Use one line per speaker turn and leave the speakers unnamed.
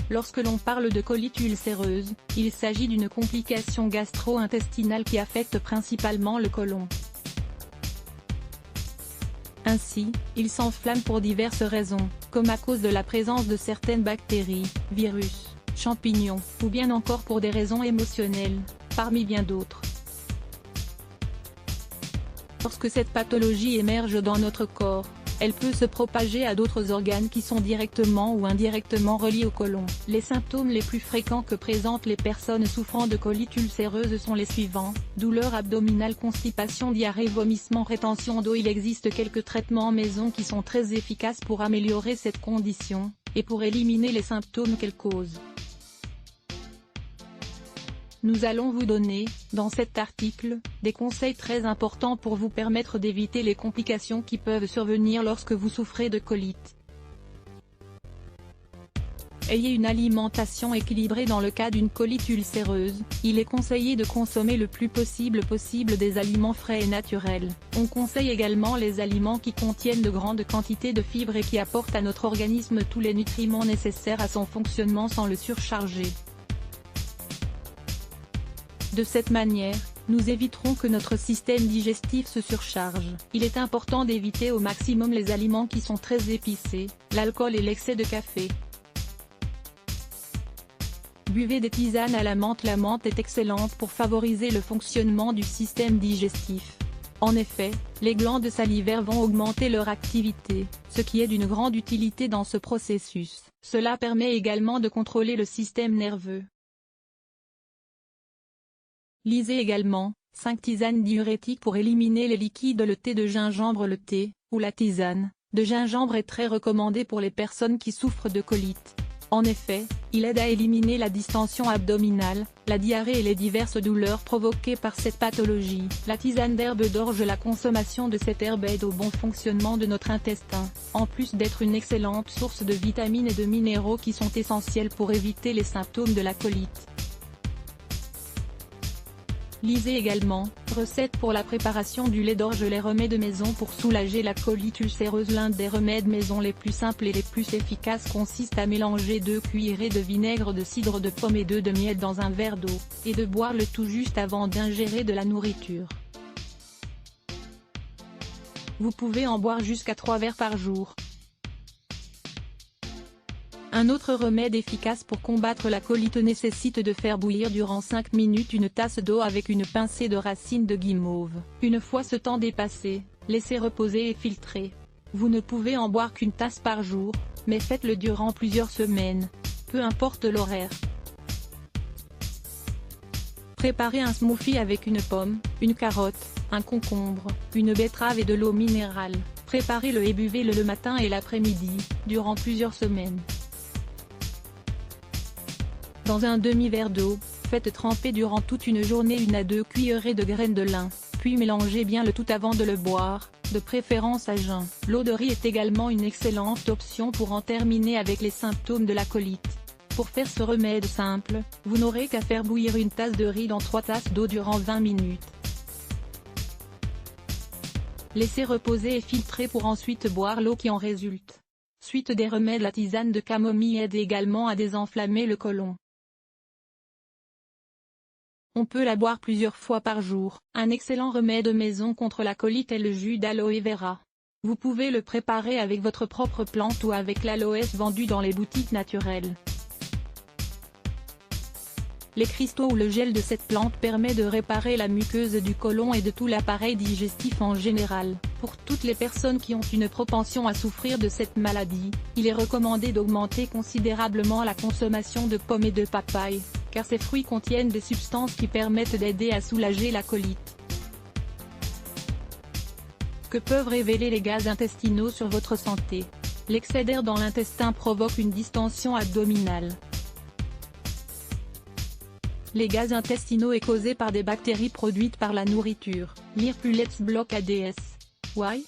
Lorsque l'on parle de colite ulcéreuse, il s'agit d'une complication gastro-intestinale qui affecte principalement le côlon. Ainsi, il s'enflamme pour diverses raisons, comme à cause de la présence de certaines bactéries, virus, champignons, ou bien encore pour des raisons émotionnelles, parmi bien d'autres. Lorsque cette pathologie émerge dans notre corps, elle peut se propager à d'autres organes qui sont directement ou indirectement reliés au côlon. Les symptômes les plus fréquents que présentent les personnes souffrant de colite ulcéreuse sont les suivants: douleur abdominale, constipation, diarrhée, vomissement, rétention d'eau. Il existe quelques traitements maison qui sont très efficaces pour améliorer cette condition, et pour éliminer les symptômes qu'elle cause. Nous allons vous donner, dans cet article, des conseils très importants pour vous permettre d'éviter les complications qui peuvent survenir lorsque vous souffrez de colite. Ayez une alimentation équilibrée. Dans le cas d'une colite ulcéreuse, il est conseillé de consommer le plus possible des aliments frais et naturels. On conseille également les aliments qui contiennent de grandes quantités de fibres et qui apportent à notre organisme tous les nutriments nécessaires à son fonctionnement sans le surcharger. De cette manière, nous éviterons que notre système digestif se surcharge. Il est important d'éviter au maximum les aliments qui sont très épicés, l'alcool et l'excès de café. Buvez des tisanes à la menthe. La menthe est excellente pour favoriser le fonctionnement du système digestif. En effet, les glandes salivaires vont augmenter leur activité, ce qui est d'une grande utilité dans ce processus. Cela permet également de contrôler le système nerveux. Lisez également 5 tisanes diurétiques pour éliminer les liquides. Le thé de gingembre. Le thé, ou la tisane, de gingembre est très recommandé pour les personnes qui souffrent de colite. En effet, il aide à éliminer la distension abdominale, la diarrhée et les diverses douleurs provoquées par cette pathologie. La tisane d'herbe d'orge. La consommation de cette herbe aide au bon fonctionnement de notre intestin, en plus d'être une excellente source de vitamines et de minéraux qui sont essentiels pour éviter les symptômes de la colite. Lisez également, recette pour la préparation du lait d'orge. Les remèdes maison pour soulager la colite ulcéreuse. L'un des remèdes maison les plus simples et les plus efficaces consiste à mélanger 2 cuillerées de vinaigre de cidre de pomme et 2 de miel dans un verre d'eau, et de boire le tout juste avant d'ingérer de la nourriture. Vous pouvez en boire jusqu'à 3 verres par jour. Un autre remède efficace pour combattre la colite nécessite de faire bouillir durant 5 minutes une tasse d'eau avec une pincée de racines de guimauve. Une fois ce temps dépassé, laissez reposer et filtrer. Vous ne pouvez en boire qu'une tasse par jour, mais faites-le durant plusieurs semaines, peu importe l'horaire. Préparez un smoothie avec une pomme, une carotte, un concombre, une betterave et de l'eau minérale. Préparez-le et buvez-le le matin et l'après-midi, durant plusieurs semaines. Dans un demi-verre d'eau, faites tremper durant toute une journée 1 à 2 cuillerées de graines de lin, puis mélangez bien le tout avant de le boire, de préférence à jeun. L'eau de riz est également une excellente option pour en terminer avec les symptômes de la colite. Pour faire ce remède simple, vous n'aurez qu'à faire bouillir une tasse de riz dans 3 tasses d'eau durant 20 minutes. Laissez reposer et filtrer pour ensuite boire l'eau qui en résulte. Suite des remèdes. La tisane de camomille aide également à désenflammer le côlon. On peut la boire plusieurs fois par jour. Un excellent remède maison contre la colite est le jus d'aloe vera. Vous pouvez le préparer avec votre propre plante ou avec l'aloès vendu dans les boutiques naturelles. Les cristaux ou le gel de cette plante permet de réparer la muqueuse du côlon et de tout l'appareil digestif en général. Pour toutes les personnes qui ont une propension à souffrir de cette maladie, il est recommandé d'augmenter considérablement la consommation de pommes et de papaye, car ces fruits contiennent des substances qui permettent d'aider à soulager la colite. Que peuvent révéler les gaz intestinaux sur votre santé? L'excès d'air dans l'intestin provoque une distension abdominale. Les gaz intestinaux est causé par des bactéries produites par la nourriture. Lire plus Let's Block ADS. Why?